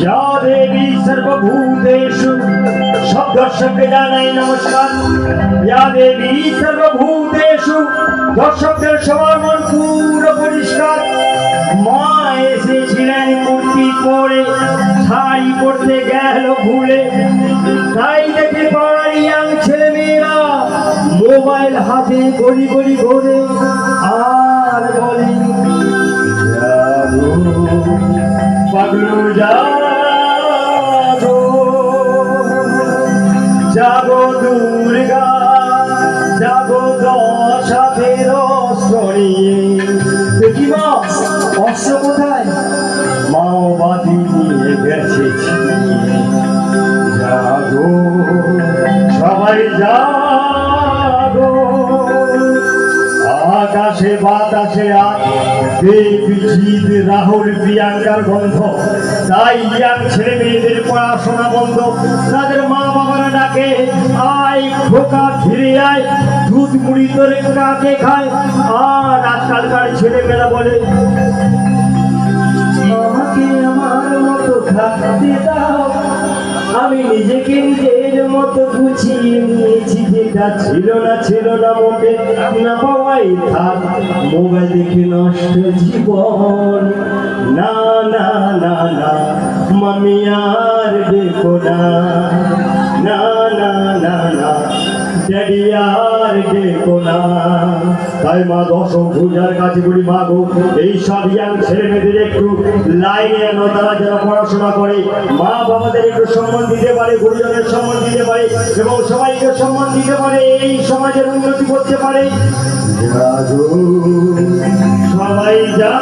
या देवी सर्वभूतेषु सब दर्शकকে জানাই নমস্কার। या देवी सर्वभूतेषु দর্শকদের সবার মন পুরো পরিষ্কার। মা এসেছিলেন মূর্তি পরে, শাড়ি পরতে গেল ভুলে, তাই দেখে পাড়ার ইয়াং ছেলে মেয়েরা মোবাইল হাতে গড়ি গড়ি ঘোরে আর বলে পাগলু জাগো জাগো দুর্গা জাগো দশাতের অস্ত্র নিয়ে। দেখি মা অস্ত্র কোথায়? মাওবাদী নিয়ে গেছে জাগো সবাই জাগো। আকাশে বাতাসে আজ দেবজিৎ রাহুল প্রিয়াঙ্কার গন্ধ, তাই ইয়াং ছেলে মেয়েদের পড়াশোনা বন্ধ। তাদের মা বাবারা ডাকে আয় খোকা ফিরে আয়, দুধ মুড়ি তোরে কাকে খায়। আর আজকালকার ছেলেমেয়েরা বলে আমাকে আমার মতো থাকতে দাও, আমি নিজেকে নিজের মতো গুছিয়ে নিয়েছি, যেটা ছিল না মোটে না পাওয়াই থাক। মোবাইল দেখে নষ্ট জীবন, না না না না মামি আর দেখো না, না না না না ড্যাডি আর দেখো না। তাই মা দশম পূজার কাছে বলি মা গো, এই সব ইয়াং ছেলে মেয়েদের একটু লাইনে আনো, তারা যারা পড়াশোনা করে মা বাবাদের একটু সম্মান দিতে পারে, গুরুজনের সম্মান দিতে পারে এবং সবাইকে সম্মান দিতে পারে, এই সমাজের উন্নতি করতে পারে। সবাই যা